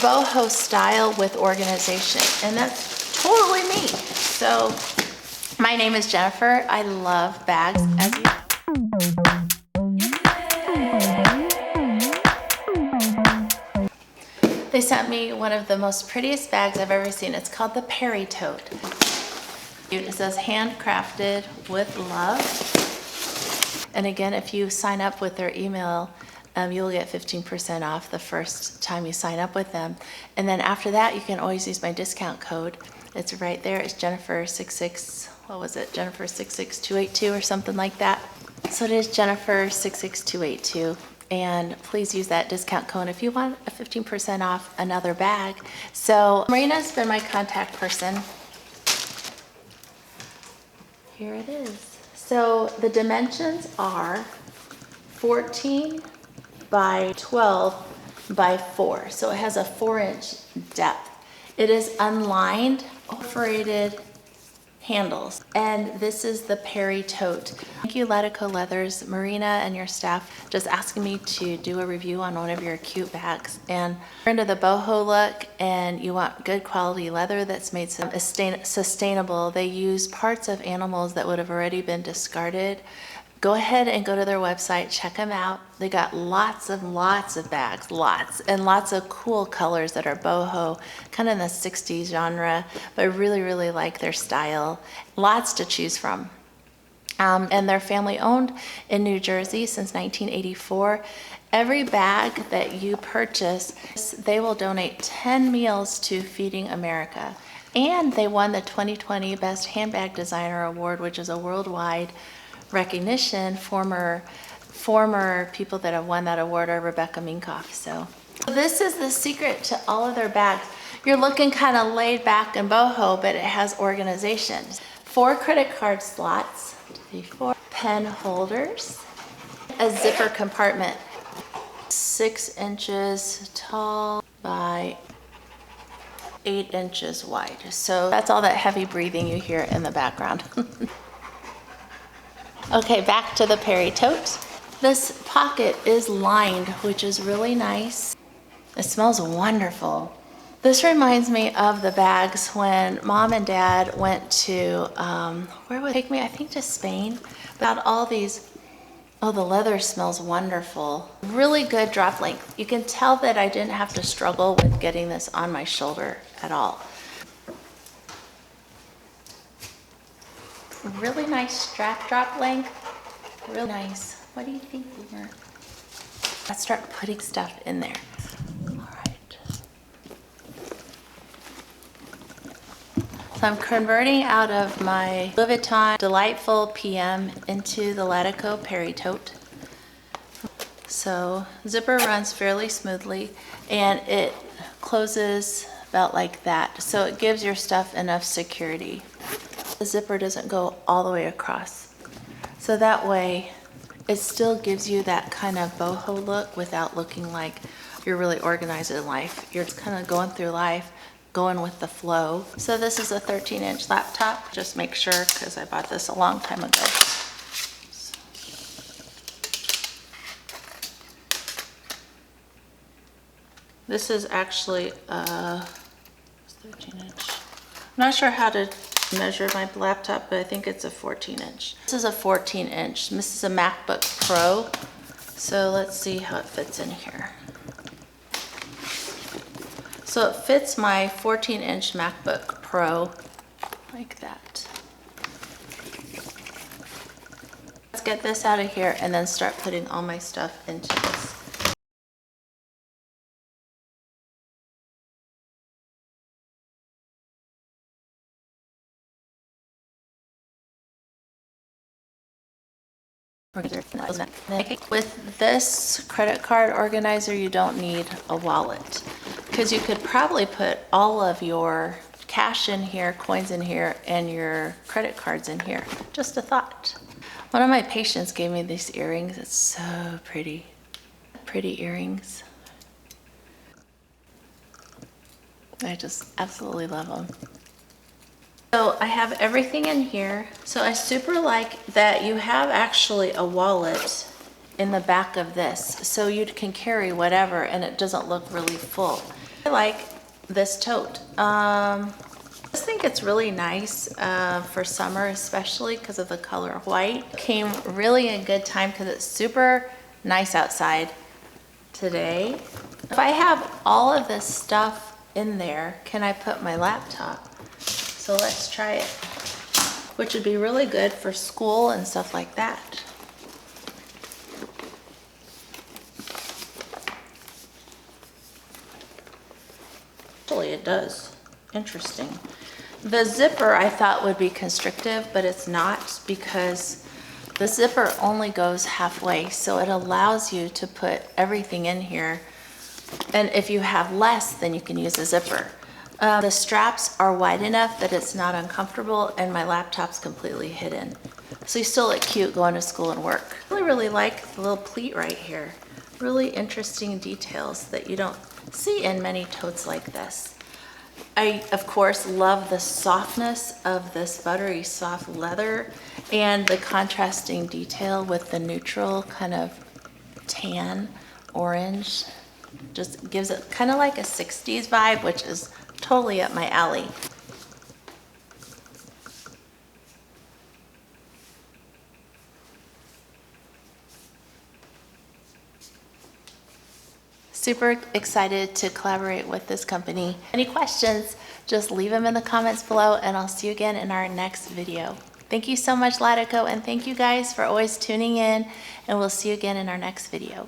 boho style with organization, and that's totally me. So my name is Jennifer. I love bags, as you know. They sent me one of the most prettiest bags I've ever seen. It's called the Perri Tote. It says handcrafted with love. And again, if you sign up with their email, you'll get 15% off the first time you sign up with them. And then after that, you can always use my discount code. It's right there. It's Jennifer66, what was it? Jennifer66282 or something like that. So it is Jennifer66282. And please use that discount code if you want a 15% off another bag. So Marina's been my contact person. Here it is. So the dimensions are 14 by 12 by 4. So it has a 4-inch depth. It is unlined, perforated handles. And this is the Perri Tote. Thank you, Latico Leathers, Marina and your staff, just asking me to do a review on one of your cute bags. And if you're into the boho look and you want good quality leather that's made sustainable, they use parts of animals that would have already been discarded. Go ahead and go to their website, check them out. They got lots of bags, lots of cool colors that are boho, kind of in the 60s genre, but I really like their style. Lots to choose from. And they're family owned in New Jersey since 1984. Every bag that you purchase, they will donate 10 meals to Feeding America. And they won the 2020 Best Handbag Designer Award, which is a worldwide recognition. Former people that have won that award are Rebecca Minkoff. So this is the secret to all of their bags. You're looking kind of laid back and boho, but it has organization. 4 credit card slots, 4 pen holders, a zipper compartment, 6 inches tall by 8 inches wide. So that's all that heavy breathing you hear in the background. Okay, back to the Perri Tote. This pocket is lined, which is really nice. It smells wonderful. This reminds me of the bags when Mom and Dad went to, where would they take me? I think to Spain. About all these, oh, the leather smells wonderful. Really good drop length. You can tell that I didn't have to struggle with getting this on my shoulder at all. Really nice strap drop length, real nice. What do you think, Boomer? Let's start putting stuff in there. All right. So I'm converting out of my Louis Vuitton Delightful PM into the Latico Perri Tote. So zipper runs fairly smoothly and it closes about like that. So it gives your stuff enough security. The zipper doesn't go all the way across. So that way it still gives you that kind of boho look without looking like you're really organized in life. You're just kind of going through life, going with the flow. So this is a 13-inch laptop. Just make sure, because I bought this a long time ago. This is actually a 13-inch. I'm not sure how to measure my laptop, but I think it's a 14-inch. This is a 14-inch. This is a MacBook Pro. So let's see how it fits in here. So it fits my 14-inch MacBook Pro like that. Let's get this out of here and then start putting all my stuff into this. With this credit card organizer, you don't need a wallet because you could probably put all of your cash in here, coins in here, and your credit cards in here. Just a thought. One of my patients gave me these earrings. It's so pretty. Pretty earrings. I just absolutely love them. So I have everything in here. So I super like that you have actually a wallet in the back of this, so you can carry whatever and it doesn't look really full. I like this tote. I just think it's really nice for summer, especially because of the color white. Came really in good time because it's super nice outside today. If I have all of this stuff in there, can I put my laptop? So let's try it, which would be really good for school and stuff like that. Actually, it does. Interesting. The zipper I thought would be constrictive, but it's not, because the zipper only goes halfway, so it allows you to put everything in here. And if you have less, then you can use a zipper. The straps are wide enough that it's not uncomfortable, and my laptop's completely hidden. So you still look cute going to school and work. I really like the little pleat right here. Really interesting details that you don't see in many totes like this. I, of course, love the softness of this buttery soft leather and the contrasting detail with the neutral kind of tan orange. Just gives it kind of like a 60s vibe, which is totally up my alley. Super excited to collaborate with this company. Any questions, just leave them in the comments below, and I'll see you again in our next video. Thank you so much, Latico, and thank you guys for always tuning in, and we'll see you again in our next video.